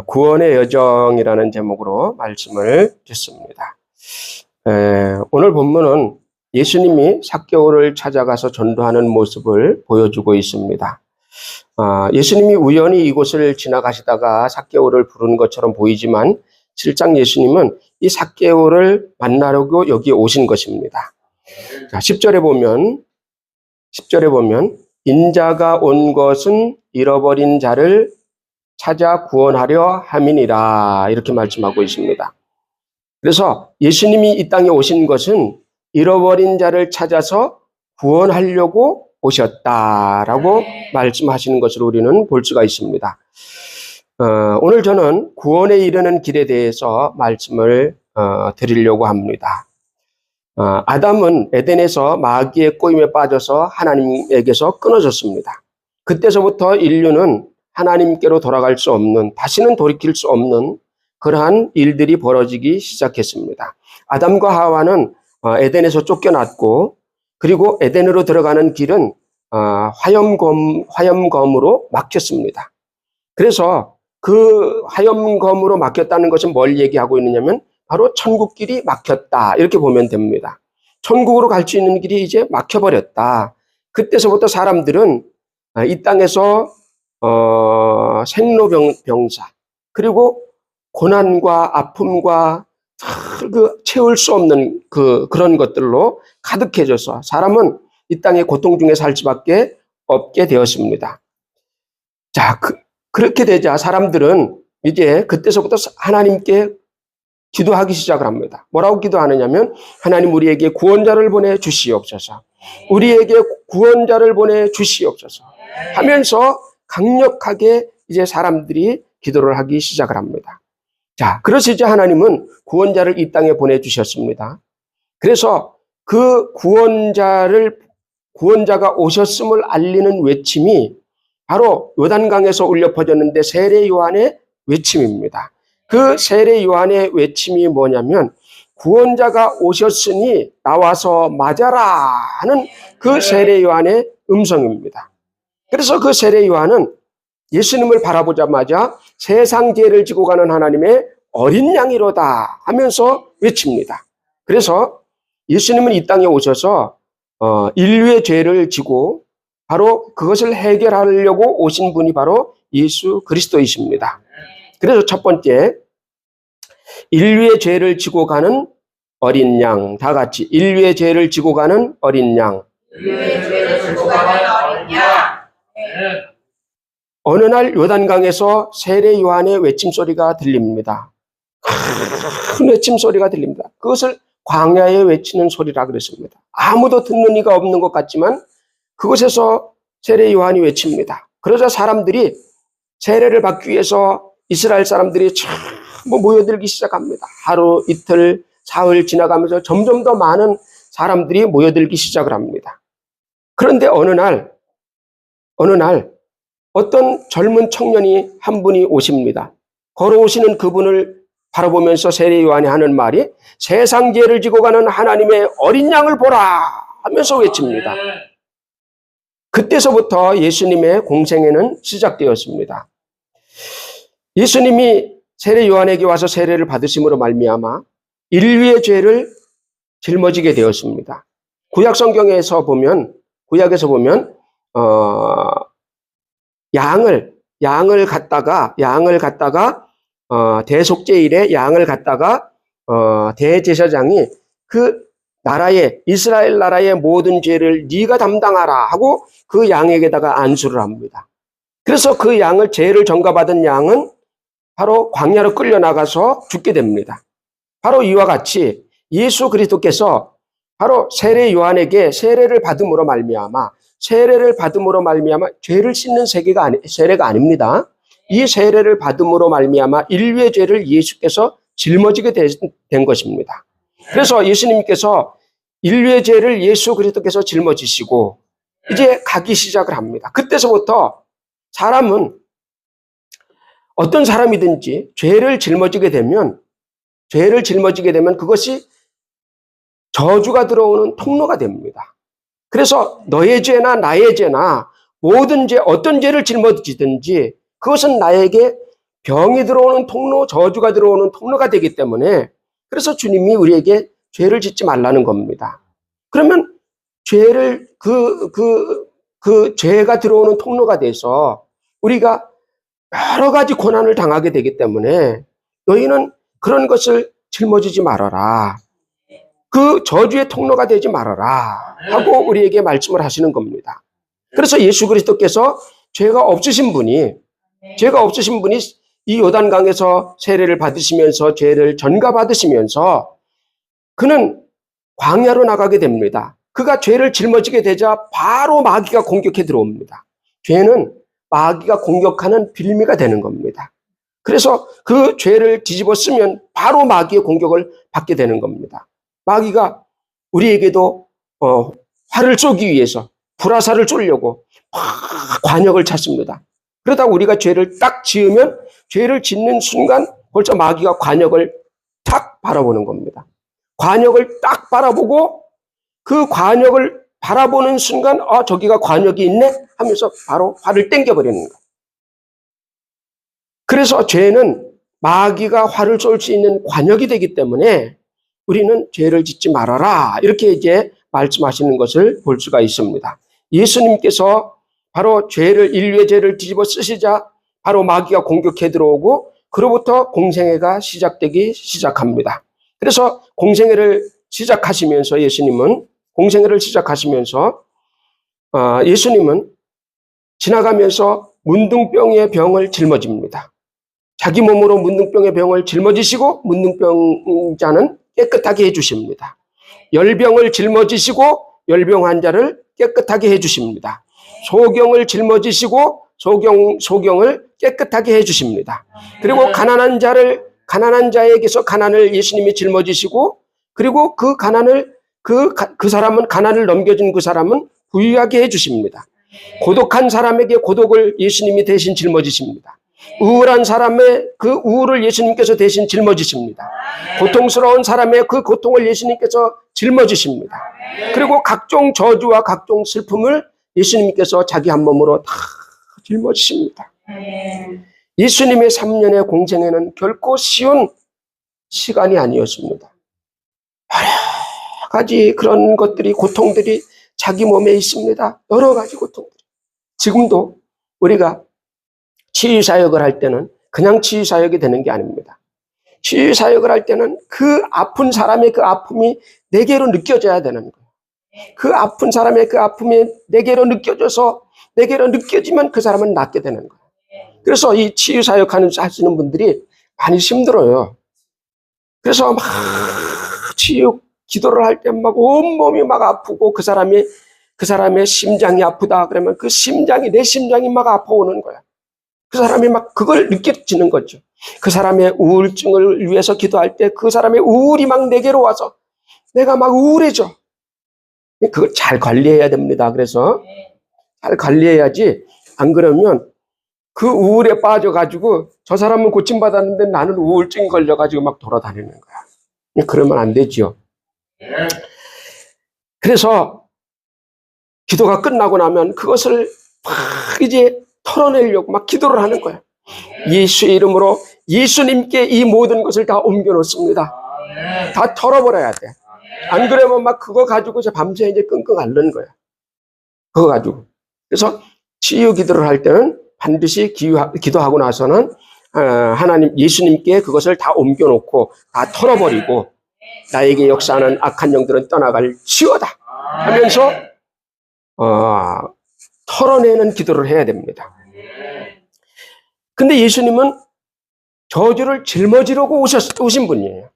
구원의 여정이라는 제목으로 말씀을 듣습니다. 오늘 본문은 예수님이 삭개오를 찾아가서 전도하는 모습을 보여주고 있습니다. 예수님이 우연히 이곳을 지나가시다가 삭개오를 부른 것처럼 보이지만 실상 예수님은 이 삭개오를 만나려고 여기 오신 것입니다. 자, 10절에 보면 인자가 온 것은 잃어버린 자를 찾아 구원하려 함이니라, 이렇게 말씀하고 있습니다. 그래서 예수님이 이 땅에 오신 것은 잃어버린 자를 찾아서 구원하려고 오셨다라고 말씀하시는 것을 우리는 볼 수가 있습니다. 오늘 저는 구원에 이르는 길에 대해서 말씀을 드리려고 합니다. 아담은 에덴에서 마귀의 꼬임에 빠져서 하나님에게서 끊어졌습니다. 그때서부터 인류는 하나님께로 돌아갈 수 없는, 다시는 돌이킬 수 없는 그러한 일들이 벌어지기 시작했습니다. 아담과 하와는 에덴에서 쫓겨났고, 그리고 에덴으로 들어가는 길은 화염검으로 막혔습니다. 그래서 그 화염검으로 막혔다는 것은 뭘 얘기하고 있느냐면 바로 천국길이 막혔다, 이렇게 보면 됩니다. 천국으로 갈 수 있는 길이 이제 막혀버렸다. 그때서부터 사람들은 이 땅에서 생로병사, 그리고 고난과 아픔과 채울 수 없는 그런 것들로 가득해져서 사람은 이 땅의 고통 중에 살 수밖에 없게 되었습니다. 자, 그렇게 되자 사람들은 이제 그때서부터 하나님께 기도하기 시작을 합니다. 뭐라고 기도하느냐면, 하나님 우리에게 구원자를 보내 주시옵소서, 우리에게 구원자를 보내 주시옵소서 하면서 강력하게 이제 사람들이 기도를 하기 시작을 합니다. 자, 그러시자 하나님은 구원자를 이 땅에 보내주셨습니다. 그래서 그 구원자가 오셨음을 알리는 외침이 바로 요단강에서 울려 퍼졌는데 세례 요한의 외침입니다. 그 세례 요한의 외침이 뭐냐면, 구원자가 오셨으니 나와서 맞아라 하는 그 세례 요한의 음성입니다. 그래서 그 세례 요한은 예수님을 바라보자마자 세상 죄를 지고 가는 하나님의 어린 양이로다 하면서 외칩니다. 그래서 예수님은 이 땅에 오셔서 인류의 죄를 지고 바로 그것을 해결하려고 오신 분이 바로 예수 그리스도이십니다. 그래서 첫 번째, 인류의 죄를 지고 가는 어린 양, 다 같이 인류의 죄를 지고 가는 어린 양. 인류의 죄를 지고 가는 어린 양. 어느 날 요단강에서 세례 요한의 외침소리가 들립니다. 큰 외침소리가 들립니다. 그것을 광야에 외치는 소리라 그랬습니다. 아무도 듣는 이가 없는 것 같지만 그곳에서 세례 요한이 외칩니다. 그러자 사람들이 세례를 받기 위해서 이스라엘 사람들이 전부 모여들기 시작합니다. 하루, 이틀, 사흘 지나가면서 점점 더 많은 사람들이 모여들기 시작을 합니다. 그런데 어느 날 어떤 젊은 청년이 한 분이 오십니다. 걸어오시는 그분을 바라보면서 세례 요한이 하는 말이, 세상 죄를 지고 가는 하나님의 어린 양을 보라 하면서 외칩니다. 그때서부터 예수님의 공생애는 시작되었습니다. 예수님이 세례 요한에게 와서 세례를 받으심으로 말미암아 인류의 죄를 짊어지게 되었습니다. 구약 성경에서 보면 양을 갖다가 대속죄일에 양을 갖다가 대제사장이 그 나라의 이스라엘 나라의 모든 죄를 네가 담당하라 하고 그 양에게다가 안수를 합니다. 그래서 그 양을, 죄를 전가받은 양은 바로 광야로 끌려나가서 죽게 됩니다. 바로 이와 같이 예수 그리스도께서 바로 세례 요한에게 세례를 받음으로 말미암아 죄를 씻는 세례가 아닙니다. 이 세례를 받음으로 말미암아 인류의 죄를 예수께서 짊어지게 된 것입니다. 그래서 예수님께서 인류의 죄를 예수 그리스도께서 짊어지시고 이제 가기 시작을 합니다. 그때서부터 사람은, 어떤 사람이든지 죄를 짊어지게 되면 그것이 저주가 들어오는 통로가 됩니다. 그래서 너의 죄나 나의 죄나 모든 죄, 어떤 죄를 짊어지든지 그것은 나에게 병이 들어오는 통로, 저주가 들어오는 통로가 되기 때문에 그래서 주님이 우리에게 죄를 짓지 말라는 겁니다. 그러면 죄를 그 죄가 들어오는 통로가 돼서 우리가 여러 가지 고난을 당하게 되기 때문에 너희는 그런 것을 짊어지지 말아라. 그 저주의 통로가 되지 말아라 하고 우리에게 말씀을 하시는 겁니다. 그래서 예수 그리스도께서 죄가 없으신 분이 이 요단강에서 세례를 받으시면서 죄를 전가받으시면서 그는 광야로 나가게 됩니다. 그가 죄를 짊어지게 되자 바로 마귀가 공격해 들어옵니다. 죄는 마귀가 공격하는 빌미가 되는 겁니다. 그래서 그 죄를 뒤집어 쓰면 바로 마귀의 공격을 받게 되는 겁니다. 마귀가 우리에게도 화를 쏘기 위해서 불화살을 쏘려고 관역을 찾습니다. 그러다 우리가 죄를 딱 지으면 죄를 짓는 순간 벌써 마귀가 관역을 탁 바라보는 겁니다. 관역을 딱 바라보고 그 관역을 바라보는 순간 저기가 관역이 있네 하면서 바로 화를 땡겨버리는 거예요. 그래서 죄는 마귀가 화를 쏠 수 있는 관역이 되기 때문에 우리는 죄를 짓지 말아라 이렇게 이제 말씀하시는 것을 볼 수가 있습니다. 예수님께서 바로 인류의 죄를 뒤집어 쓰시자 바로 마귀가 공격해 들어오고 그로부터 공생애가 시작되기 시작합니다. 그래서 공생애를 시작하시면서 예수님은 지나가면서 문둥병의 병을 짊어집니다. 자기 몸으로 문둥병의 병을 짊어지시고 문둥병자는 깨끗하게 해주십니다. 열병을 짊어지시고 열병 환자를 깨끗하게 해주십니다. 소경을 짊어지시고 소경을 깨끗하게 해주십니다. 그리고 가난한 자에게서 가난을 예수님이 짊어지시고 그리고 그 사람은 가난을 넘겨준 그 사람은 부유하게 해주십니다. 고독한 사람에게 고독을 예수님이 대신 짊어지십니다. 우울한 사람의 그 우울을 예수님께서 대신 짊어지십니다. 고통스러운 사람의 그 고통을 예수님께서 짊어지십니다. 그리고 각종 저주와 각종 슬픔을 예수님께서 자기 한 몸으로 다 짊어지십니다. 예수님의 3년의 공생애는 결코 쉬운 시간이 아니었습니다. 여러 가지 그런 것들이 고통들이 자기 몸에 있습니다. 여러 가지 고통들이. 지금도 우리가 치유사역을 할 때는 그냥 치유사역이 되는 게 아닙니다. 치유사역을 할 때는 그 아픈 사람의 그 아픔이 내게로 느껴져야 되는 거예요. 그 아픈 사람의 그 아픔이 내게로 느껴지면 그 사람은 낫게 되는 거예요. 그래서 이 치유사역 하시는 분들이 많이 힘들어요. 그래서 막 치유 기도를 할 때 막 온몸이 막 아프고 그 사람의 심장이 아프다 그러면 내 심장이 막 아파오는 거야. 그 사람이 막 그걸 느껴지는 거죠. 그 사람의 우울증을 위해서 기도할 때 그 사람의 우울이 막 내게로 와서 내가 막 우울해져. 그걸 잘 관리해야 됩니다. 그래서 잘 관리해야지 안 그러면 그 우울에 빠져가지고 저 사람은 고침받았는데 나는 우울증이 걸려가지고 막 돌아다니는 거야. 그러면 안 되죠. 그래서 기도가 끝나고 나면 그것을 막 이제 털어내려고 막 기도를 하는 거야. 예수의 이름으로 예수님께 이 모든 것을 다 옮겨놓습니다. 다 털어버려야 돼. 안 그러면 막 그거 가지고 밤새 이제 끙끙 앓는 거야. 그거 가지고. 그래서 치유 기도를 할 때는 반드시 기도하고 나서는 예수님께 그것을 다 옮겨놓고 다 털어버리고 나에게 역사하는 악한 영들은 떠나갈 치워다 하면서 털어내는 기도를 해야 됩니다. 근데 예수님은 저주를 짊어지려고 오신 분이에요.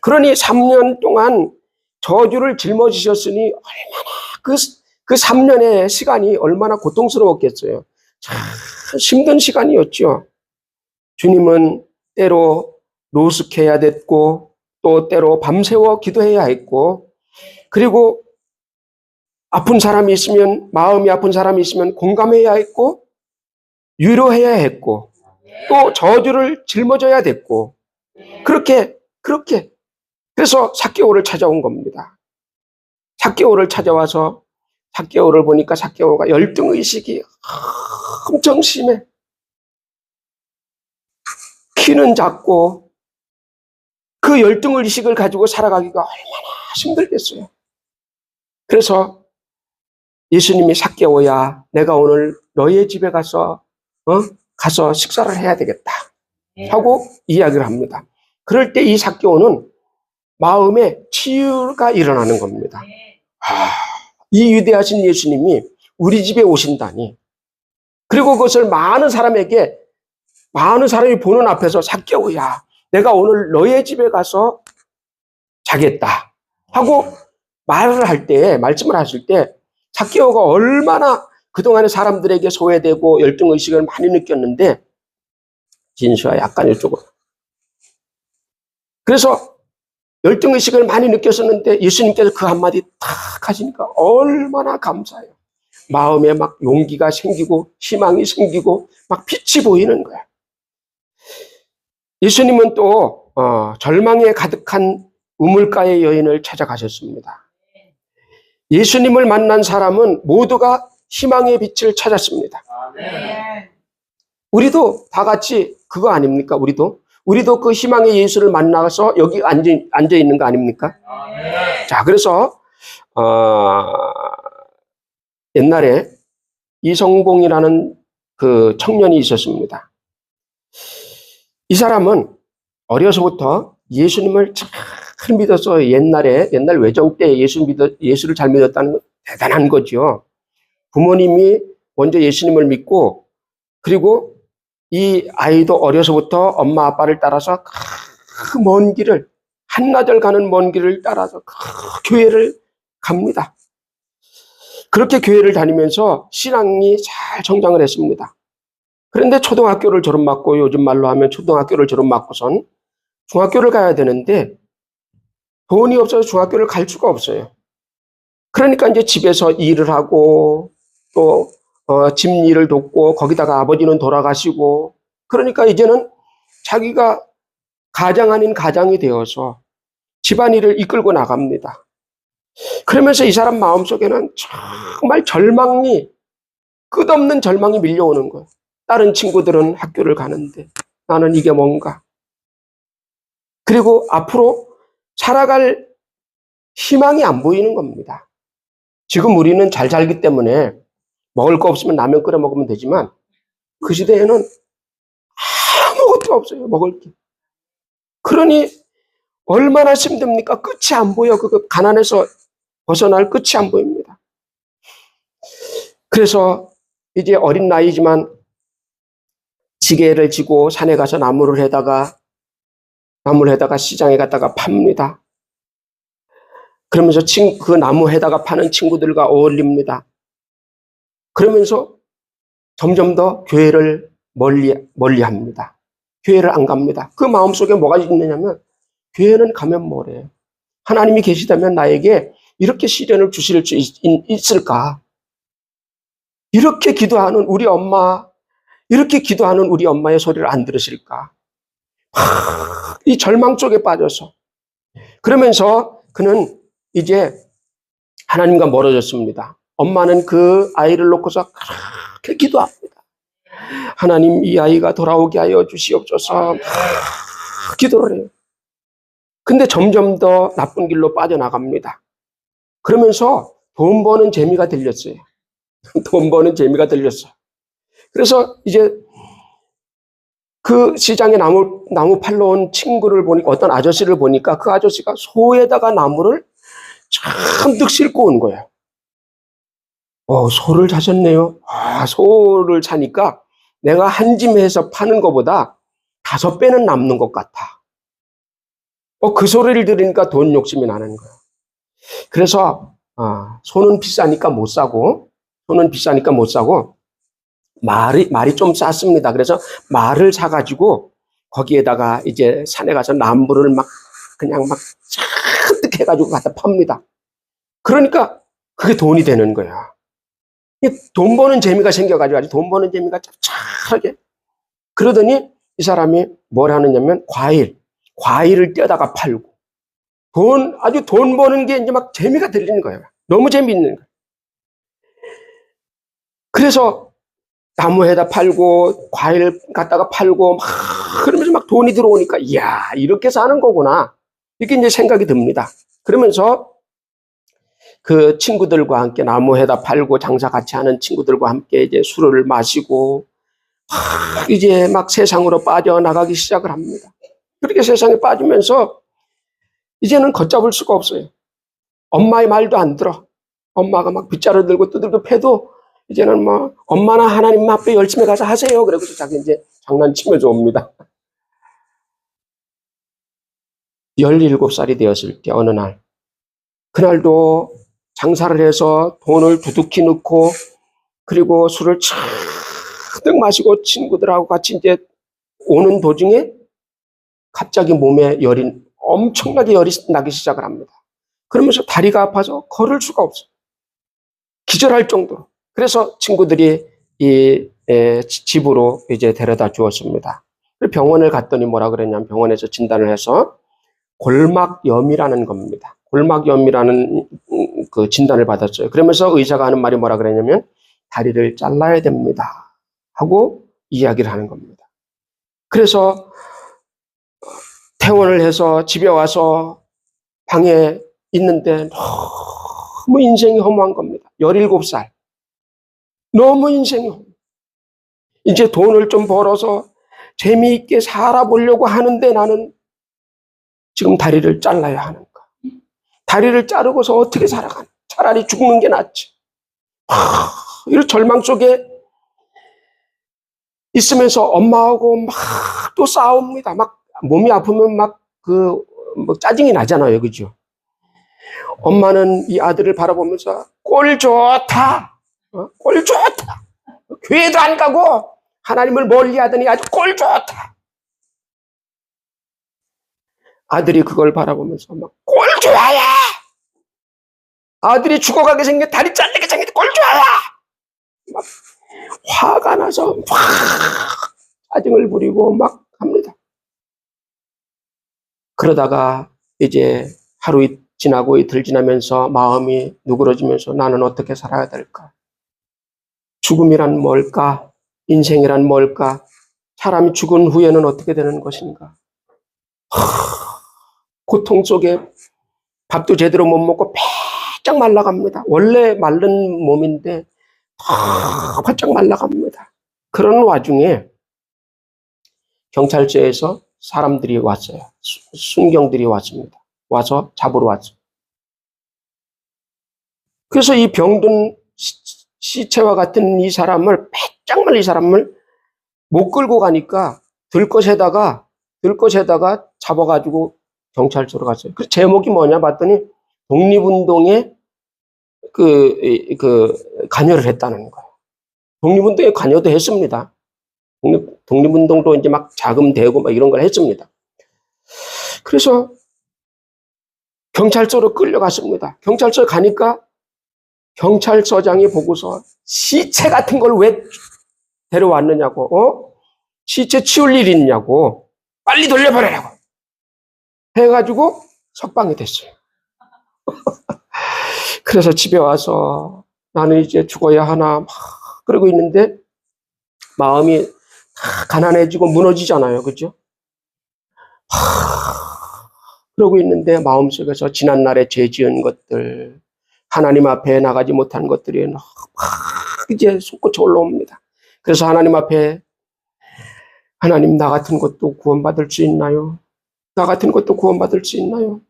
그러니 3년 동안 저주를 짊어지셨으니 얼마나 그 3년의 시간이 얼마나 고통스러웠겠어요. 참 힘든 시간이었죠. 주님은 때로 노숙해야 됐고 또 때로 밤새워 기도해야 했고 그리고 아픈 사람이 있으면 마음이 아픈 사람이 있으면 공감해야 했고 위로해야 했고 또 저주를 짊어져야 됐고 그렇게 그래서 삭개오를 찾아온 겁니다. 삭개오를 찾아와서 삭개오를 보니까 삭개오가 열등의식이 엄청 심해. 키는 작고 그 열등의식을 가지고 살아가기가 얼마나 힘들겠어요. 그래서 예수님이 삭개오야, 내가 오늘 너의 집에 가서 식사를 해야 되겠다 하고 이야기를 합니다. 그럴 때 이 삭개오는 마음에 치유가 일어나는 겁니다. 이 위대하신 예수님이 우리 집에 오신다니. 그리고 그것을 많은 사람이 보는 앞에서 삭개오야, 내가 오늘 너의 집에 가서 자겠다 하고 말씀을 하실 때 삭개오가 얼마나 그동안에 사람들에게 소외되고 열등의식을 많이 느꼈는데, 진수야 약간 이쪽으로. 그래서 열등의식을 많이 느꼈었는데 예수님께서 그 한마디 탁 하시니까 얼마나 감사해요. 마음에 막 용기가 생기고 희망이 생기고 막 빛이 보이는 거야. 예수님은 또 절망에 가득한 우물가의 여인을 찾아가셨습니다. 예수님을 만난 사람은 모두가 희망의 빛을 찾았습니다. 우리도 다 같이 그거 아닙니까? 우리도 그 희망의 예수를 만나서 여기 앉아 있는 거 아닙니까? 자, 그래서 옛날에 이성봉이라는 그 청년이 있었습니다. 이 사람은 어려서부터 예수님을 잘 믿어서 옛날 외정 때 예수를 잘 믿었다는 건 대단한 거죠. 부모님이 먼저 예수님을 믿고, 그리고 이 아이도 어려서부터 엄마 아빠를 따라서 그 먼 길을, 한나절 가는 먼 길을 따라서 그 교회를 갑니다. 그렇게 교회를 다니면서 신앙이 잘 성장을 했습니다. 그런데 초등학교를 졸업받고, 요즘 말로 하면 초등학교를 졸업받고선 중학교를 가야 되는데 돈이 없어서 중학교를 갈 수가 없어요. 그러니까 이제 집에서 일을 하고 또 집 일을 돕고, 거기다가 아버지는 돌아가시고, 그러니까 이제는 자기가 가장 아닌 가장이 되어서 집안일을 이끌고 나갑니다. 그러면서 이 사람 마음속에는 정말 끝없는 절망이 밀려오는 거예요. 다른 친구들은 학교를 가는데 나는 이게 뭔가. 그리고 앞으로 살아갈 희망이 안 보이는 겁니다. 지금 우리는 잘 살기 때문에 먹을 거 없으면 라면 끓여 먹으면 되지만, 그 시대에는 아무것도 없어요, 먹을 게. 그러니 얼마나 힘듭니까? 끝이 안 보여. 그 가난에서 벗어날 끝이 안 보입니다. 그래서 이제 어린 나이지만 지게를 지고 산에 가서 나무를 해다가 시장에 갔다가 팝니다. 그러면서 그 나무 해다가 파는 친구들과 어울립니다. 그러면서 점점 더 교회를 멀리 합니다. 교회를 안 갑니다. 그 마음속에 뭐가 있느냐면, 교회는 가면 뭐래요? 하나님이 계시다면 나에게 이렇게 시련을 주실 수 있을까? 이렇게 기도하는 우리 엄마의 소리를 안 들으실까? 이 절망 속에 빠져서. 그러면서 그는 이제 하나님과 멀어졌습니다. 엄마는 그 아이를 놓고서 그렇게 기도합니다. 하나님, 이 아이가 돌아오게 하여 주시옵소서. 기도를 해요. 근데 점점 더 나쁜 길로 빠져나갑니다. 그러면서 돈 버는 재미가 들렸어요. 그래서 이제 그 시장에 나무 팔러 온 친구를 보니까, 어떤 아저씨를 보니까 그 아저씨가 소에다가 나무를 잔뜩 싣고 온 거예요. 소를 사셨네요. 소를 사니까 내가 한 짐해서 파는 것보다 5배는 남는 것 같아. 그 소리를 들으니까 돈 욕심이 나는 거예요. 그래서 소는 비싸니까 못 사고 말이 좀 쌌습니다. 그래서 말을 사가지고 거기에다가 이제 산에 가서 나무를 그냥 잔뜩 해가지고 갖다 팝니다. 그러니까 그게 돈이 되는 거야. 돈 버는 재미가 생겨가지고 아주 돈 버는 재미가 짭짤하게. 그러더니 이 사람이 뭘 하느냐면 과일을 떼다가 팔고, 아주 돈 버는 게 이제 막 재미가 들리는 거예요. 너무 재미있는 거예요. 그래서 나무에다 팔고 과일 갖다가 팔고 막 그러면서 막 돈이 들어오니까 이야, 이렇게 사는 거구나. 이렇게 이제 생각이 듭니다. 그러면서 그 친구들과 함께 나무에다 팔고 장사 같이 하는 친구들과 함께 이제 술을 마시고 이제 막 세상으로 빠져나가기 시작을 합니다. 그렇게 세상에 빠지면서 이제는 걷잡을 수가 없어요. 엄마의 말도 안 들어. 엄마가 막 빗자루 들고 두들겨 패도 이제는 뭐 엄마나 하나님 앞에 열심히 가서 하세요. 그러고서 자기 이제 장난치면서 옵니다. 17살이 되었을 때 어느 날, 그날도 장사를 해서 돈을 두둑히 넣고 그리고 술을 차득 마시고 친구들하고 같이 이제 오는 도중에 갑자기 몸에 엄청나게 열이 나기 시작을 합니다. 그러면서 다리가 아파서 걸을 수가 없어요. 기절할 정도로. 그래서 친구들이 집으로 이제 데려다 주었습니다. 병원을 갔더니 뭐라 그랬냐면 병원에서 진단을 해서 골막염이라는 겁니다. 골막염이라는 그 진단을 받았어요. 그러면서 의사가 하는 말이 뭐라 그랬냐면 다리를 잘라야 됩니다 하고 이야기를 하는 겁니다. 그래서 퇴원을 해서 집에 와서 방에 있는데 너무 인생이 허무한 겁니다. 17살. 너무 인생이 허무. 이제 돈을 좀 벌어서 재미있게 살아보려고 하는데 나는 지금 다리를 잘라야 하는가. 다리를 자르고서 어떻게 살아가나. 차라리 죽는 게 낫지. 이런 절망 속에 있으면서 엄마하고 막 또 싸웁니다. 막 몸이 아프면 막 뭐 짜증이 나잖아요. 그죠? 엄마는 이 아들을 바라보면서 꼴 좋다. 꼴 좋다. 교회도 안 가고 하나님을 멀리 하더니 아주 꼴 좋다. 아들이 그걸 바라보면서 막 꼴 좋아야. 아들이 죽어가게 생긴 다리 잘리게 생긴 꼴 좋아야. 막 화가 나서 막 짜증을 부리고 막 합니다. 그러다가 이제 하루 지나고 이틀 지나면서 마음이 누그러지면서 나는 어떻게 살아야 될까? 죽음이란 뭘까? 인생이란 뭘까? 사람이 죽은 후에는 어떻게 되는 것인가? 고통 속에 밥도 제대로 못 먹고 바짝 말라갑니다. 원래 마른 몸인데 바짝 말라갑니다. 그런 와중에 경찰서에서 사람들이 왔어요. 순경들이 왔습니다. 와서 잡으러 왔어요. 그래서 이 병든 시체와 같은 이 사람을, 바짝 말린 이 사람을 못 끌고 가니까 들것에다가 잡아가지고 경찰서로 갔어요. 그 제목이 뭐냐 봤더니 독립운동에 관여를 했다는 거예요. 독립운동에 관여도 했습니다. 독립운동도 이제 막 자금 대고 막 이런 걸 했습니다. 그래서 경찰서로 끌려갔습니다. 경찰서 가니까 경찰서장이 보고서 시체 같은 걸 왜 데려왔느냐고, 시체 치울 일이 있냐고, 빨리 돌려보내라고 해가지고 석방이 됐어요. 그래서 집에 와서 나는 이제 죽어야 하나 막 그러고 있는데 마음이 가난해지고 무너지잖아요. 그죠? 그러고 있는데 마음속에서 지난날에 죄 지은 것들, 하나님 앞에 나가지 못한 것들이 막 이제 솟구쳐 올라옵니다. 그래서 하나님 앞에, 하나님, 나 같은 것도 구원받을 수 있나요? 나 같은 것도 구원받을 수 있나요?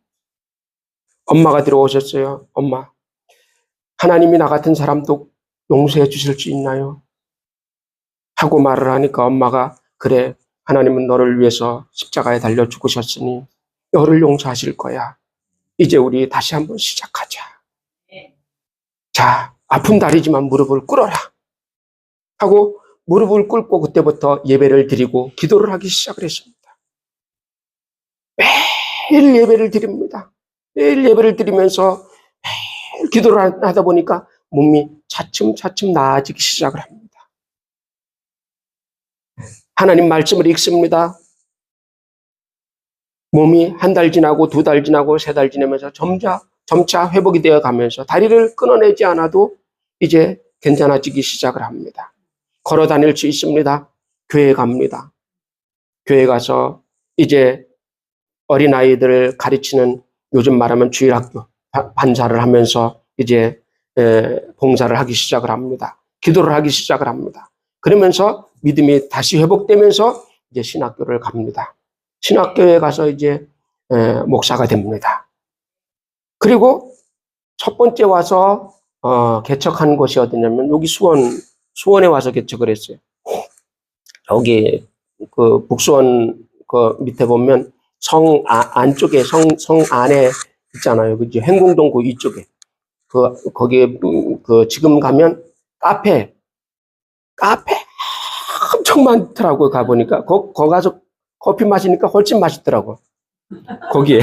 엄마가 들어오셨어요. 엄마, 하나님이 나 같은 사람도 용서해 주실 수 있나요? 하고 말을 하니까 엄마가, 그래, 하나님은 너를 위해서 십자가에 달려 죽으셨으니 너를 용서하실 거야. 이제 우리 다시 한번 시작하자. 자, 아픈 다리지만 무릎을 꿇어라 하고 무릎을 꿇고 그때부터 예배를 드리고 기도를 하기 시작을 했습니다. 매일 예배를 드립니다. 매일 예배를 드리면서 매일 기도를 하다 보니까 몸이 차츰차츰 나아지기 시작을 합니다. 하나님 말씀을 읽습니다. 몸이 한 달 지나고 2달 지나고 3달 지나면서 점차 회복이 되어 가면서 다리를 끊어내지 않아도 이제 괜찮아지기 시작을 합니다. 걸어 다닐 수 있습니다. 교회 갑니다. 교회 가서 이제 어린아이들을 가르치는, 요즘 말하면 주일학교 반사를 하면서 이제 봉사를 하기 시작을 합니다. 기도를 하기 시작을 합니다. 그러면서 믿음이 다시 회복되면서 이제 신학교를 갑니다. 신학교에 가서 이제 목사가 됩니다. 그리고 첫 번째 와서 개척한 곳이 어디냐면 여기 수원에 와서 개척을 했어요. 여기 그 북수원 그 밑에 보면 성 안쪽에 성 안에 있잖아요. 그죠? 행궁동 그 이쪽에 거기에 그 지금 가면 카페 엄청 많더라고요. 가보니까 거기 가서 커피 마시니까 훨씬 맛있더라고. 거기에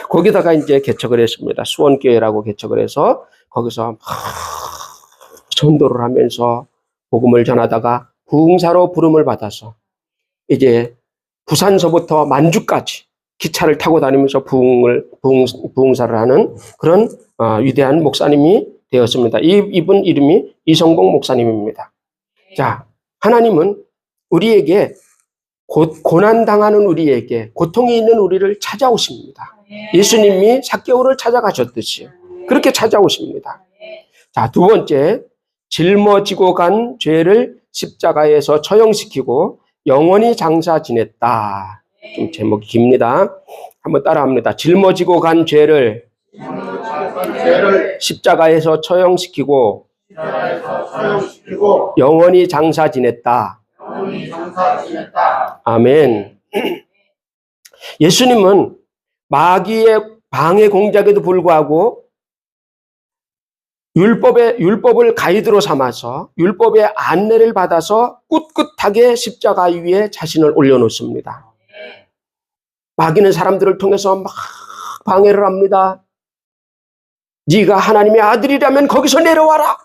거기다가 이제 개척을 했습니다. 수원교회라고 개척을 해서 거기서 전도를 하면서 복음을 전하다가 부흥사로 부름을 받아서 이제 부산서부터 만주까지 기차를 타고 다니면서 부흥사를 하는 그런 위대한 목사님이 되었습니다. 이분 이름이 이성봉 목사님입니다. 자, 하나님은 우리에게 고난당하는 우리에게, 고통이 있는 우리를 찾아오십니다. 예수님이 삭개오를 찾아가셨듯이 그렇게 찾아오십니다. 자, 두 번째, 짊어지고 간 죄를 십자가에서 처형시키고 영원히 장사 지냈다. 좀 제목이 깁니다. 한번 따라합니다. 짊어지고 간 죄를 십자가에서 처형시키고 영원히 장사 지냈다. 아멘. 예수님은 마귀의 방해 공작에도 불구하고 율법을 가이드로 삼아서 율법의 안내를 받아서 꿋꿋하게 십자가 위에 자신을 올려놓습니다. 마귀는 사람들을 통해서 막 방해를 합니다. 네가 하나님의 아들이라면 거기서 내려와라.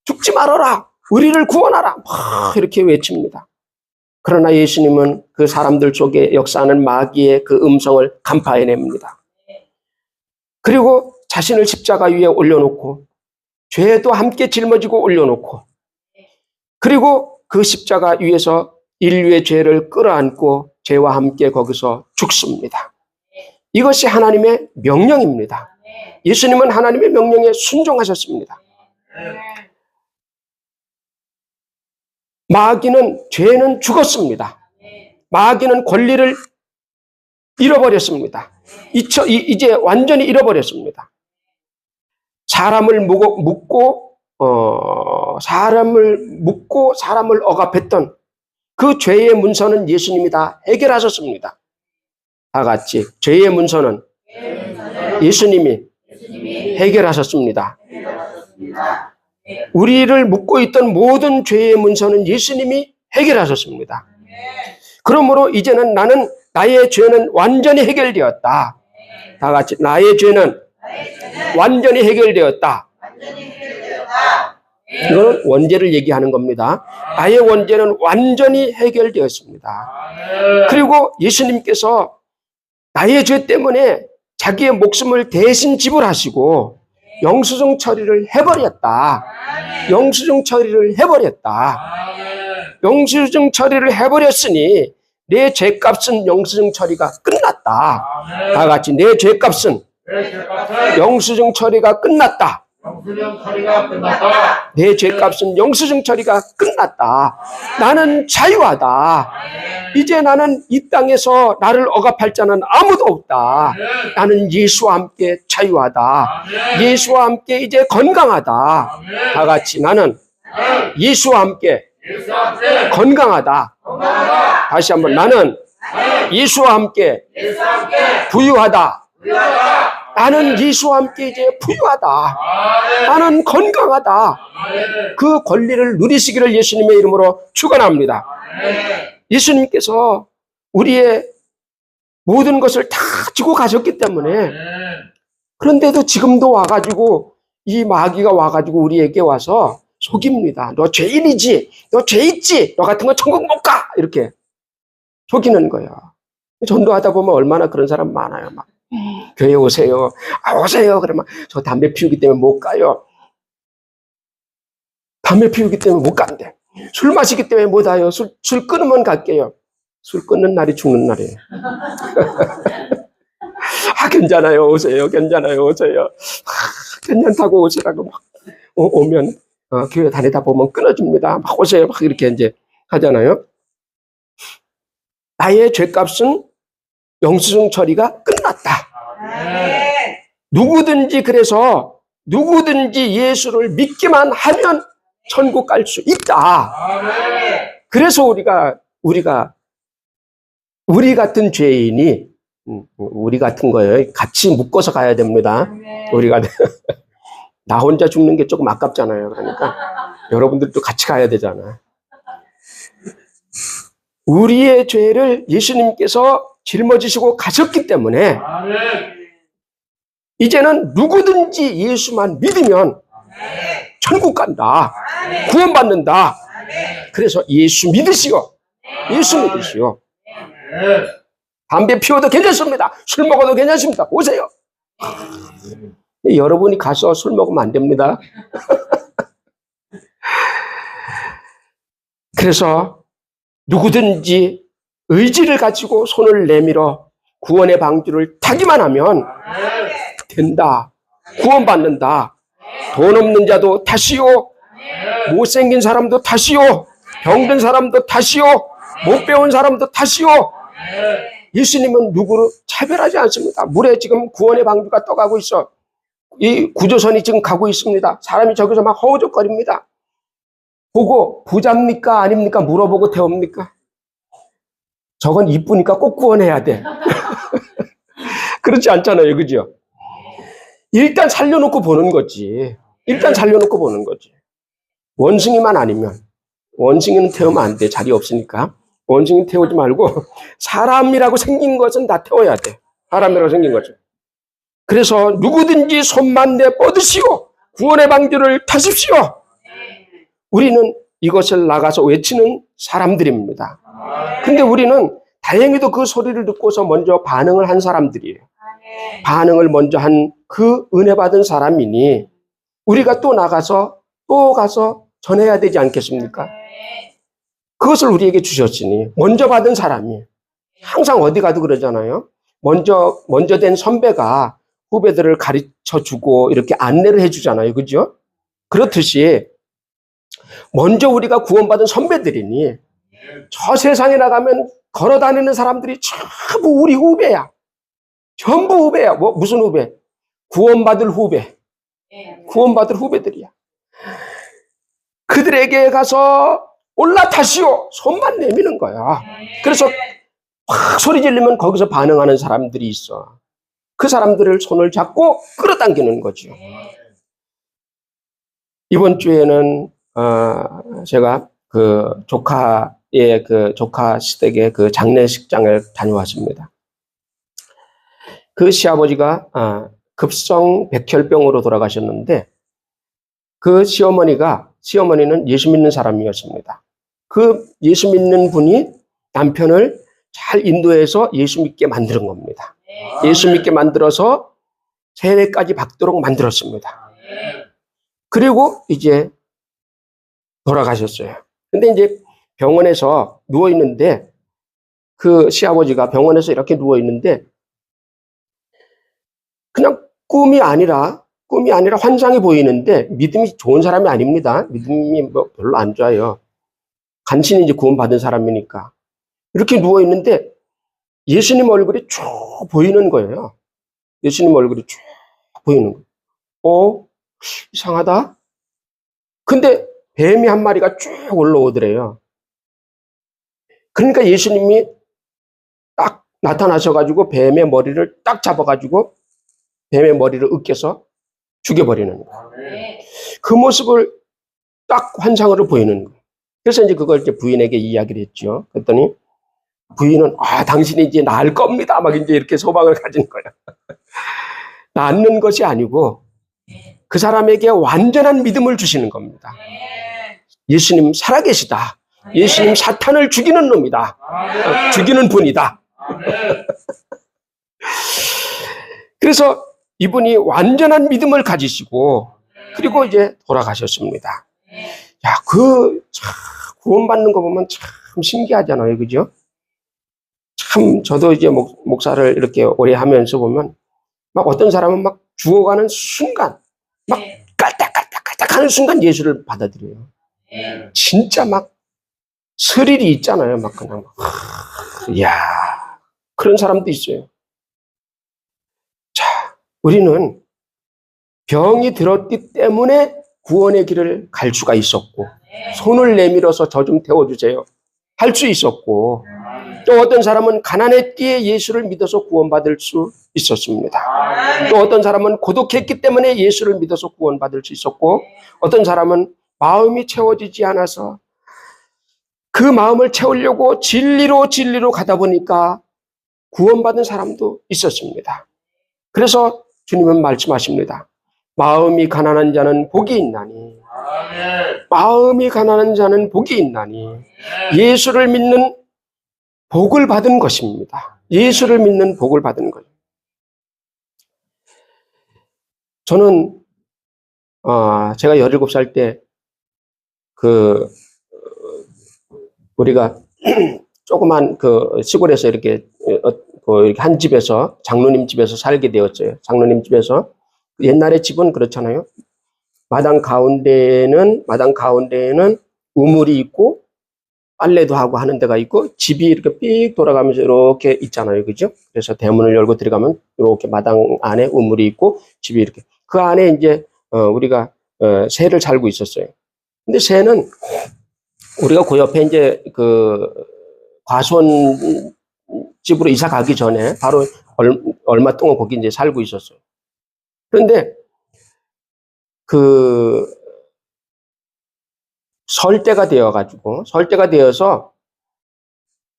죽지 말아라. 우리를 구원하라. 막 이렇게 외칩니다. 그러나 예수님은 그 사람들 속에 역사하는 마귀의 그 음성을 간파해냅니다. 그리고 자신을 십자가 위에 올려놓고 죄도 함께 짊어지고 올려놓고 그리고 그 십자가 위에서 인류의 죄를 끌어안고 죄와 함께 거기서 죽습니다. 이것이 하나님의 명령입니다. 예수님은 하나님의 명령에 순종하셨습니다. 마귀는, 죄는 죽었습니다. 마귀는 권리를 잃어버렸습니다. 이제 완전히 잃어버렸습니다. 사람을 묶고 사람을 억압했던 그 죄의 문서는 예수님이 다 해결하셨습니다. 다 같이 죄의 문서는 예수님이 해결하셨습니다. 우리를 묶고 있던 모든 죄의 문서는 예수님이 해결하셨습니다. 그러므로 이제는 나의 죄는 완전히 해결되었다. 다 같이 나의 죄는 완전히 해결되었다. 이거는 원죄를 얘기하는 겁니다. 나의 원죄는 완전히 해결되었습니다. 그리고 예수님께서 나의 죄 때문에 자기의 목숨을 대신 지불하시고 영수증 처리를 해버렸다. 영수증 처리를 해버렸다. 영수증 처리를 해버렸으니 내 죄값은 영수증 처리가 끝났다. 다 같이 내 죄값은 영수증 처리가 끝났다. 내 죄값은 영수증 처리가 끝났다. 나는 자유하다. 이제 나는 이 땅에서 나를 억압할 자는 아무도 없다. 나는 예수와 함께 자유하다. 예수와 함께 이제 건강하다. 다 같이 나는 예수와 함께 건강하다. 다시 한번 나는 예수와 함께 부유하다. 나는 예수와 함께 이제 부유하다. 나는 건강하다. 그 권리를 누리시기를 예수님의 이름으로 축원합니다. 예수님께서 우리의 모든 것을 다 지고 가셨기 때문에, 그런데도 지금도 와가지고 이 마귀가 와가지고 우리에게 와서 속입니다. 너 죄인이지, 너 죄 있지, 너 같은 거 천국 못 가, 이렇게 속이는 거예요. 전도하다 보면 얼마나 그런 사람 많아요. 막 교회 오세요. 오세요. 그러면 저 담배 피우기 때문에 못 가요. 담배 피우기 때문에 못 간대. 술 마시기 때문에 못 와요. 술 끊으면 갈게요. 술 끊는 날이 죽는 날이에요. 괜찮아요. 오세요. 괜찮아요. 오세요. 괜찮다고 오시라고 막 오면 교회 다니다 보면 끊어줍니다. 막 오세요. 막 이렇게 이제 하잖아요. 나의 죄값은 영수증 처리가 끝났다. 누구든지 그래서 누구든지 예수를 믿기만 하면 천국 갈 수 있다. 그래서 우리 같은 죄인이 우리 같은 거예요. 같이 묶어서 가야 됩니다. 우리가 나 혼자 죽는 게 조금 아깝잖아요. 그러니까 여러분들도 같이 가야 되잖아. 우리의 죄를 예수님께서 짊어지시고 가셨기 때문에 이제는 누구든지 예수만 믿으면 천국 간다. 구원받는다. 그래서 예수 믿으시오. 예수 믿으시오. 담배 피워도 괜찮습니다. 술 먹어도 괜찮습니다. 오세요. 여러분이 가서 술 먹으면 안 됩니다. 그래서 누구든지 의지를 가지고 손을 내밀어 구원의 방주를 타기만 하면 된다. 구원받는다. 돈 없는 자도 타시오. 못생긴 사람도 타시오. 병든 사람도 타시오. 못 배운 사람도 타시오. 예수님은 누구를 차별하지 않습니다. 물에 지금 구원의 방주가 떠가고 있어. 이 구조선이 지금 가고 있습니다. 사람이 저기서 막 허우적거립니다. 보고 부자입니까 아닙니까 물어보고 태웁니까? 저건 이쁘니까 꼭 구원해야 돼. 그렇지 않잖아요. 그죠? 일단 살려놓고 보는 거지. 일단 살려놓고 보는 거지. 원숭이만 아니면 원숭이는 태우면 안 돼. 자리 없으니까. 원숭이 태우지 말고 사람이라고 생긴 것은 다 태워야 돼. 사람이라고 생긴 거죠. 그래서 누구든지 손만 내 뻗으시오. 구원의 방주를 타십시오. 우리는 이것을 나가서 외치는 사람들입니다. 근데 우리는 다행히도 그 소리를 듣고서 먼저 반응을 한 사람들이에요. 반응을 먼저 한 그 은혜 받은 사람이니 우리가 또 나가서 또 가서 전해야 되지 않겠습니까? 그것을 우리에게 주셨으니 먼저 받은 사람이 항상 어디 가도 그러잖아요. 먼저 된 선배가 후배들을 가르쳐주고 이렇게 안내를 해주잖아요. 그죠? 그렇듯이 먼저 우리가 구원받은 선배들이니 저 세상에 나가면 걸어다니는 사람들이 전부 우리 후배야. 전부 후배야. 무슨 후배? 구원받을 후배. 구원받을 후배들이야. 그들에게 가서 올라타시오. 손만 내미는 거야. 그래서 확 소리 지르면 거기서 반응하는 사람들이 있어. 그 사람들을 손을 잡고 끌어당기는 거죠. 이번 주에는 제가 그 조카의 그 조카 시댁의 그 장례식장을 다녀왔습니다. 그 시아버지가 급성 백혈병으로 돌아가셨는데 그 시어머니는 예수 믿는 사람이었습니다. 그 예수 믿는 분이 남편을 잘 인도해서 예수 믿게 만드는 겁니다. 예수 믿게 만들어서 세례까지 받도록 만들었습니다. 그리고 이제 돌아가셨어요. 근데 이제 병원에서 누워 있는데 그 시아버지가 병원에서 이렇게 누워 있는데 그냥 꿈이 아니라 환상이 보이는데 믿음이 좋은 사람이 아닙니다. 믿음이 뭐 별로 안 좋아요. 간신히 이제 구원받은 사람이니까. 이렇게 누워 있는데 예수님 얼굴이 쭉 보이는 거예요. 예수님 얼굴이 쭉 보이는 거예요. 이상하다. 근데 뱀이 한 마리가 쭉 올라오더래요. 그러니까 예수님이 딱 나타나셔가지고 뱀의 머리를 딱 잡아가지고 뱀의 머리를 으깨서 죽여버리는 거예요. 그 모습을 딱 환상으로 보이는 거예요. 그래서 이제 그걸 이제 부인에게 이야기를 했죠. 그랬더니 부인은 당신이 이제 나을 겁니다. 막 이제 이렇게 소망을 가진 거예요. 낫는 것이 아니고 그 사람에게 완전한 믿음을 주시는 겁니다. 예수님 살아계시다. 예수님 사탄을 죽이는 놈이다. 죽이는 분이다. 그래서 이분이 완전한 믿음을 가지시고 그리고 이제 돌아가셨습니다. 야, 구원받는 거 보면 참 신기하잖아요. 그죠? 참, 저도 이제 목사를 이렇게 오래 하면서 보면, 막 어떤 사람은 막 죽어가는 순간, 막 깔딱깔딱깔딱 하는 순간 예수를 받아들여요. 진짜 막 스릴이 있잖아요. 막 그냥, 이야, 그런 사람도 있어요. 자, 우리는 병이 들었기 때문에 구원의 길을 갈 수가 있었고, 손을 내밀어서 저 좀 태워주세요 할 수 있었고, 또 어떤 사람은 가난했기에 예수를 믿어서 구원받을 수 있었습니다. 또 어떤 사람은 고독했기 때문에 예수를 믿어서 구원받을 수 있었고, 어떤 사람은 마음이 채워지지 않아서 그 마음을 채우려고 진리로 가다 보니까 구원받은 사람도 있었습니다. 그래서 주님은 말씀하십니다. 마음이 가난한 자는 복이 있나니, 마음이 가난한 자는 복이 있나니, 예수를 믿는 복을 받은 것입니다. 예수를 믿는 복을 받은 거예요. 저는 제가 17살 때 우리가 조그만 시골에서 이렇게 한 집에서 장로님 집에서 살게 되었어요. 장로님 집에서 옛날에 집은 그렇잖아요. 마당 가운데에는 우물이 있고 빨래도 하고 하는 데가 있고 집이 이렇게 삑 돌아가면서 이렇게 있잖아요. 그죠? 그래서 대문을 열고 들어가면 이렇게 마당 안에 우물이 있고 집이 이렇게 그 안에 이제 우리가 새를 살고 있었어요. 근데 새는 우리가 그 옆에 이제 과수원 집으로 이사 가기 전에 바로 얼마 동안 거기 이제 살고 있었어요. 그런데 설 때가 되어서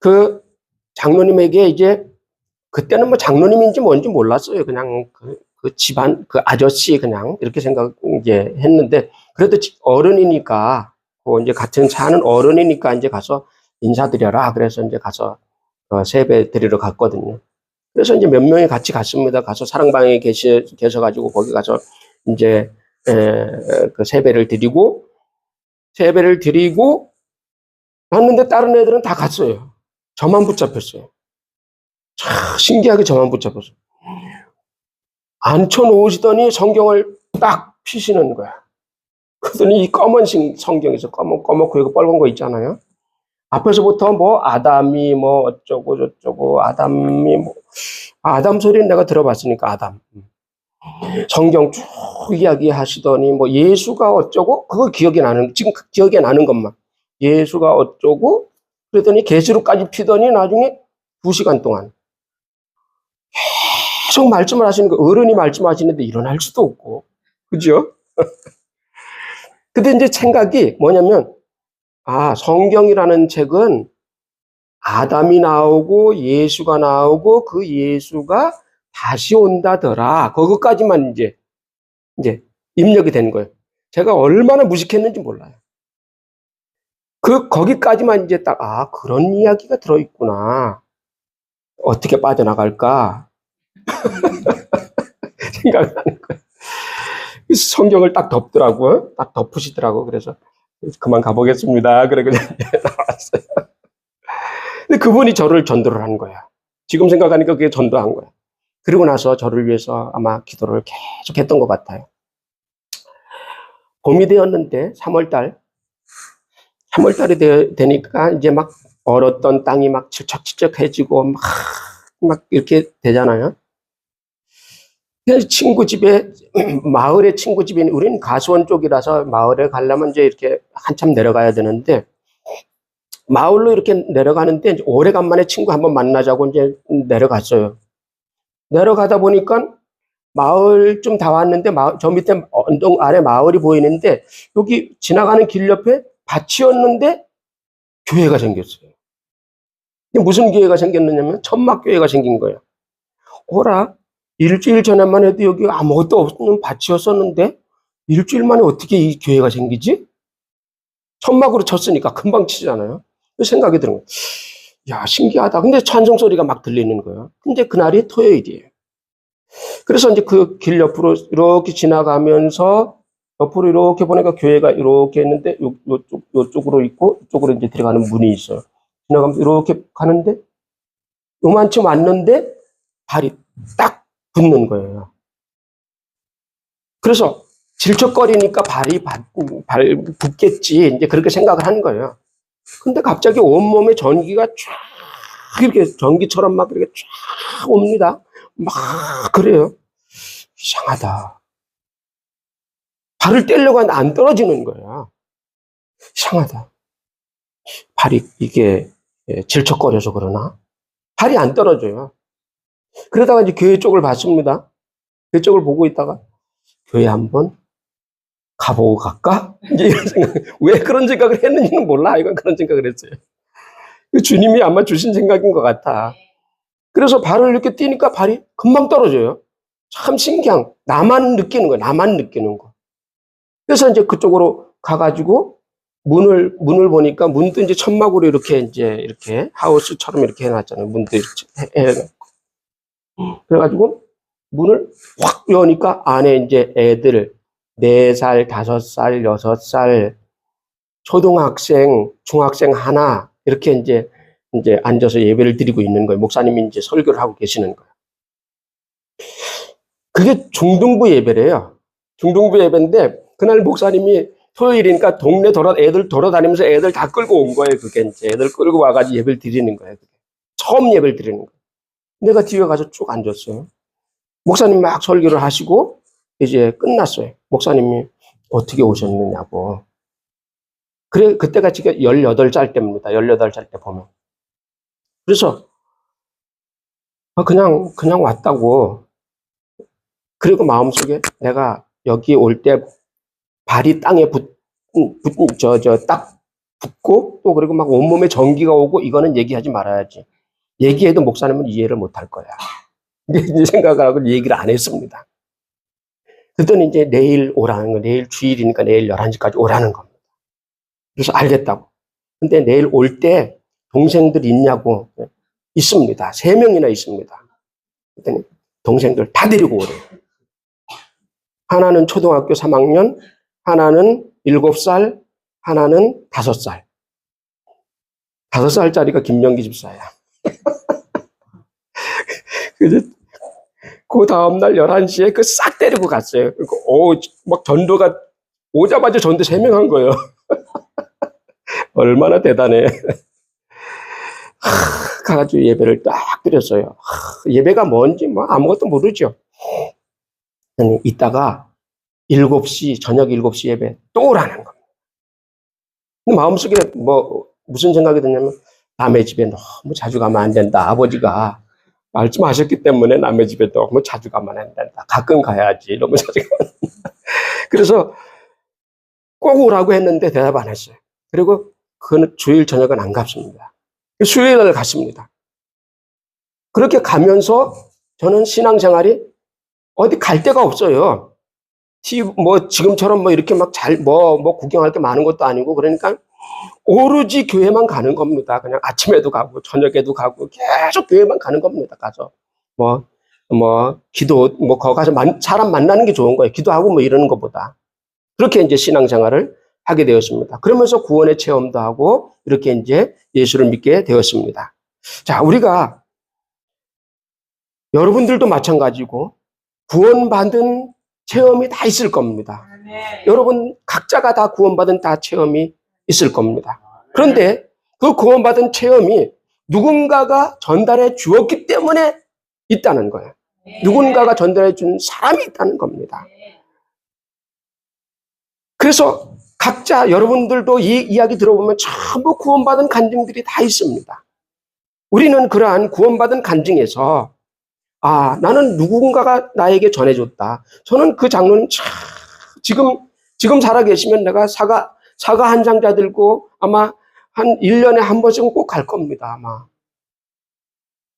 그 장로님에게 이제 그때는 뭐 장로님인지 뭔지 몰랐어요. 그냥 그 집안 그 아저씨 그냥 이렇게 생각 이제 했는데 그래도 어른이니까 이제 같은 사는 어른이니까 이제 가서 인사드려라. 그래서 이제 가서 세배 드리러 갔거든요. 그래서 이제 몇 명이 같이 갔습니다. 가서 사랑방에 계셔가지고 거기 가서 이제 그 세배를 드리고 왔는데 다른 애들은 다 갔어요. 저만 붙잡혔어요. 참 신기하게 저만 붙잡혔어요. 앉혀놓으시더니 성경을 딱 피시는 거야. 그러더니 이 검은 성경에서 검은고 이거 빨간 거 있잖아요. 앞에서부터 뭐 아담이 뭐 어쩌고 저쩌고 아담이 뭐 아담 소리는 내가 들어봤으니까 아담. 성경 쭉 이야기하시더니 뭐 예수가 어쩌고 그거 지금 기억에 나는 것만 예수가 어쩌고 그러더니 계시록까지 피더니 나중에 2시간 동안 계속 말씀을 하시는 거 어른이 말씀하시는데 일어날 수도 없고 그죠? 근데 이제 생각이 뭐냐면 성경이라는 책은 아담이 나오고 예수가 나오고 그 예수가 다시 온다더라. 그것까지만 이제 입력이 된 거예요. 제가 얼마나 무식했는지 몰라요. 거기까지만 이제 딱, 그런 이야기가 들어있구나. 어떻게 빠져나갈까? 생각하는 거예요. 성경을 딱 덮더라고요. 딱 덮으시더라고. 그래서 그만 가보겠습니다. 그래 그냥 나왔어요. 근데 그분이 저를 전도를 한 거야. 지금 생각하니까 그게 전도한 거야. 그리고 나서 저를 위해서 아마 기도를 계속 했던 것 같아요. 봄이 되었는데 3월달이 되니까 이제 막 얼었던 땅이 막 질척질척해지고 막 이렇게 되잖아요. 친구 집에 마을에 친구 집에 우리는 가수원 쪽이라서 마을에 가려면 이제 이렇게 한참 내려가야 되는데 마을로 이렇게 내려가는데 오래간만에 친구 한번 만나자고 이제 내려갔어요. 내려가다 보니까 마을 좀 다 왔는데 저 밑에 언덕 아래 마을이 보이는데 여기 지나가는 길 옆에 밭이었는데 교회가 생겼어요. 무슨 교회가 생겼느냐면 천막교회가 생긴 거예요. 오라 일주일 전에만 해도 여기 아무것도 없는 밭이었었는데 일주일 만에 어떻게 이 교회가 생기지? 천막으로 쳤으니까 금방 치잖아요. 생각이 드는 거예요. 야 신기하다. 근데 찬송 소리가 막 들리는 거예요. 근데 그날이 토요일이에요. 그래서 이제 그 길 옆으로 이렇게 지나가면서 옆으로 이렇게 보니까 교회가 이렇게 있는데 요쪽으로 있고 이쪽으로 이제 들어가는 문이 있어요. 지나가면서 이렇게 가는데 요만큼 왔는데 발이 딱 붙는 거예요. 그래서 질척거리니까 발이 붙겠지 이제 그렇게 생각을 한 거예요. 근데 갑자기 온몸에 전기가 쫙 이렇게 전기처럼 막 이렇게 쫙 옵니다. 막 그래요. 이상하다. 발을 떼려고 하는데 안 떨어지는 거야. 이상하다. 발이 이게 질척거려서 그러나? 발이 안 떨어져요. 그러다가 이제 교회 쪽을 봤습니다. 교회 쪽을 보고 있다가 교회 한번 가보고 갈까? 이제 이런 생각. 왜 그런 생각을 했는지는 몰라. 이건 그런 생각을 했어요. 주님이 아마 주신 생각인 것 같아. 그래서 발을 이렇게 뛰니까 발이 금방 떨어져요. 참 신기한. 나만 느끼는 거야. 나만 느끼는 거. 그래서 이제 그쪽으로 가가지고 문을 보니까 문도 이제 천막으로 이렇게 하우스처럼 이렇게 해놨잖아요. 문도 이렇게 해놓고. 그래가지고 문을 확 여니까 안에 이제 애들 4살, 5살, 6살, 초등학생, 중학생 하나 이렇게 이제 앉아서 예배를 드리고 있는 거예요. 목사님이 이제 설교를 하고 계시는 거예요. 그게 중등부 예배래요. 중등부 예배인데 그날 목사님이 토요일이니까 동네 애들 돌아다니면서 애들 다 끌고 온 거예요. 그게 이제 애들 끌고 와가지고 예배를 드리는 거예요. 처음 예배를 드리는 거예요. 내가 뒤에 가서 쭉 앉았어요. 목사님 막 설교를 하시고 이제 끝났어요. 목사님이 어떻게 오셨느냐고. 그래, 그때가 지금 18살 때입니다. 18살 때 보면. 그래서 그냥 왔다고. 그리고 마음속에 내가 여기 올 때 발이 땅에 딱 붙고 또 그리고 막 온몸에 전기가 오고 이거는 얘기하지 말아야지. 얘기해도 목사님은 이해를 못할 거야. 이 생각을 하고 얘기를 안 했습니다. 그랬더니 이제 내일 오라는 거, 내일 주일이니까 내일 11시까지 오라는 겁니다. 그래서 알겠다고. 근데 내일 올 때 동생들 있냐고. 있습니다. 3명이나 있습니다. 그랬더니 동생들 다 데리고 오래요. 하나는 초등학교 3학년, 하나는 7살, 하나는 5살. 5살짜리가 김명기 집사야. 그 다음날 11시에 그 싹 데리고 갔어요. 막 전도가 오자마자 전도 3명 한 거예요. 얼마나 대단해. 가가지고 예배를 딱 드렸어요. 예배가 뭔지 뭐 아무것도 모르죠. 이따가 7시, 저녁 7시 예배 또 오라는 겁니다. 마음속에 무슨 생각이 드냐면 남의 집에 너무 자주 가면 안 된다. 아버지가 말씀하셨기 때문에 남의 집에 너무 자주 가면 안 된다. 가끔 가야지. 너무 자주 가면 안 된다. 그래서 꼭 오라고 했는데 대답 안 했어요. 그리고 그 주일 저녁은 안 갔습니다. 수요일날 갔습니다. 그렇게 가면서 저는 신앙생활이 어디 갈 데가 없어요. 지금처럼 이렇게 막 구경할 게 많은 것도 아니고 그러니까 오로지 교회만 가는 겁니다. 그냥 아침에도 가고 저녁에도 가고 계속 교회만 가는 겁니다. 가서 기도 거기 가서 사람 만나는 게 좋은 거예요. 기도하고 이러는 것보다. 그렇게 이제 신앙생활을 하게 되었습니다. 그러면서 구원의 체험도 하고 이렇게 이제 예수를 믿게 되었습니다. 자, 우리가 여러분들도 마찬가지고 구원받은 체험이 다 있을 겁니다. 여러분 각자가 다 구원받은 다 체험이 있을 겁니다. 그런데 그 구원받은 체험이 누군가가 전달해 주었기 때문에 있다는 거예요. 누군가가 전달해 준 사람이 있다는 겁니다. 그래서 각자 여러분들도 이 이야기 들어보면 전부 구원받은 간증들이 다 있습니다. 우리는 그러한 구원받은 간증에서 나는 누군가가 나에게 전해줬다. 저는 그 장로는 지금 살아계시면 내가 사과 한 장자 들고 아마 한 1년에 한 번씩은 꼭 갈 겁니다. 아마.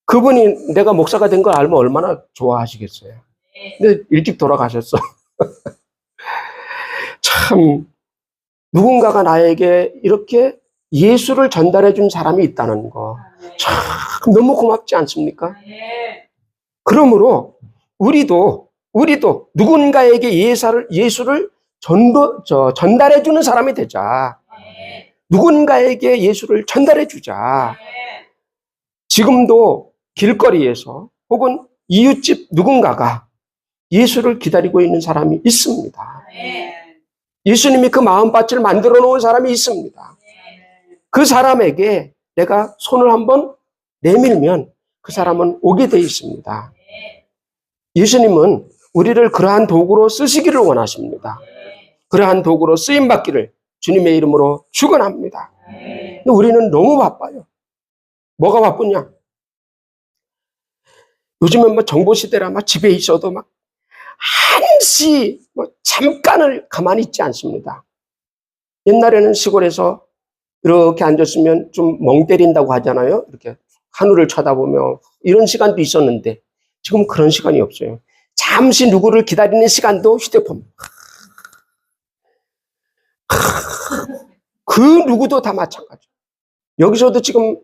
그분이 내가 목사가 된 걸 알면 얼마나 좋아하시겠어요. 근데 일찍 돌아가셨어. 참 누군가가 나에게 이렇게 예수를 전달해 준 사람이 있다는 거. 참 너무 고맙지 않습니까? 그러므로 우리도 누군가에게 예수를 전달해주는 사람이 되자. 누군가에게 예수를 전달해주자. 지금도 길거리에서 혹은 이웃집 누군가가 예수를 기다리고 있는 사람이 있습니다. 예수님이 그 마음밭을 만들어 놓은 사람이 있습니다. 그 사람에게 내가 손을 한번 내밀면 그 사람은 오게 돼 있습니다. 예수님은 우리를 그러한 도구로 쓰시기를 원하십니다. 그러한 도구로 쓰임받기를 주님의 이름으로 축원합니다. 근데 우리는 너무 바빠요. 뭐가 바쁘냐? 요즘은 뭐 정보시대라 막 집에 있어도 막 한시 잠깐을 가만히 있지 않습니다. 옛날에는 시골에서 이렇게 앉았으면 좀 멍 때린다고 하잖아요. 이렇게 하늘을 쳐다보며 이런 시간도 있었는데 지금 그런 시간이 없어요. 잠시 누구를 기다리는 시간도 휴대폰. 그 누구도 다 마찬가지. 여기서도 지금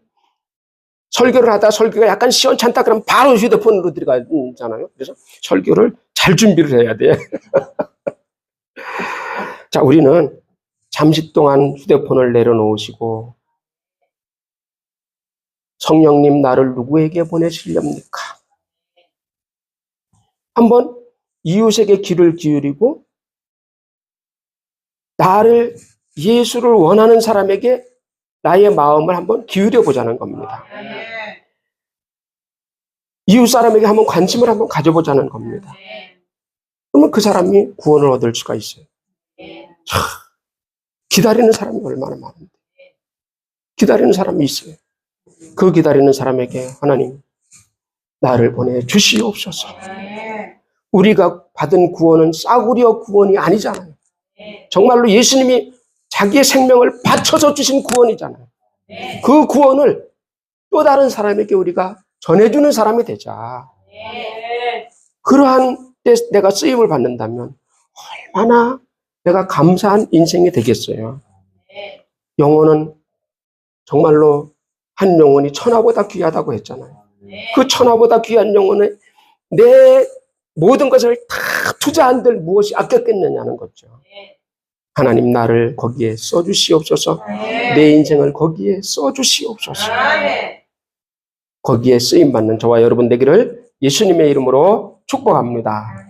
설교를 하다 설교가 약간 시원찮다 그러면 바로 휴대폰으로 들어가잖아요. 그래서 설교를 잘 준비를 해야 돼. 자, 우리는 잠시 동안 휴대폰을 내려놓으시고 성령님 나를 누구에게 보내시렵니까? 한번 이웃에게 귀를 기울이고 나를 예수를 원하는 사람에게 나의 마음을 한번 기울여 보자는 겁니다. 이웃 사람에게 한번 관심을 한번 가져보자는 겁니다. 그러면 그 사람이 구원을 얻을 수가 있어요. 기다리는 사람이 얼마나 많은데. 기다리는 사람이 있어요. 그 기다리는 사람에게 하나님 나를 보내주시옵소서. 우리가 받은 구원은 싸구려 구원이 아니잖아요. 정말로 예수님이 자기의 생명을 바쳐서 주신 구원이잖아요. 그 구원을 또 다른 사람에게 우리가 전해주는 사람이 되자. 그러한 때 내가 쓰임을 받는다면 얼마나 내가 감사한 인생이 되겠어요. 영혼은 정말로 한 영혼이 천하보다 귀하다고 했잖아요. 그 천하보다 귀한 영혼에 내 모든 것을 다 투자한들 무엇이 아꼈겠느냐는 거죠. 하나님 나를 거기에 써주시옵소서. 내 인생을 거기에 써주시옵소서. 거기에 쓰임받는 저와 여러분 되기를 예수님의 이름으로 축복합니다.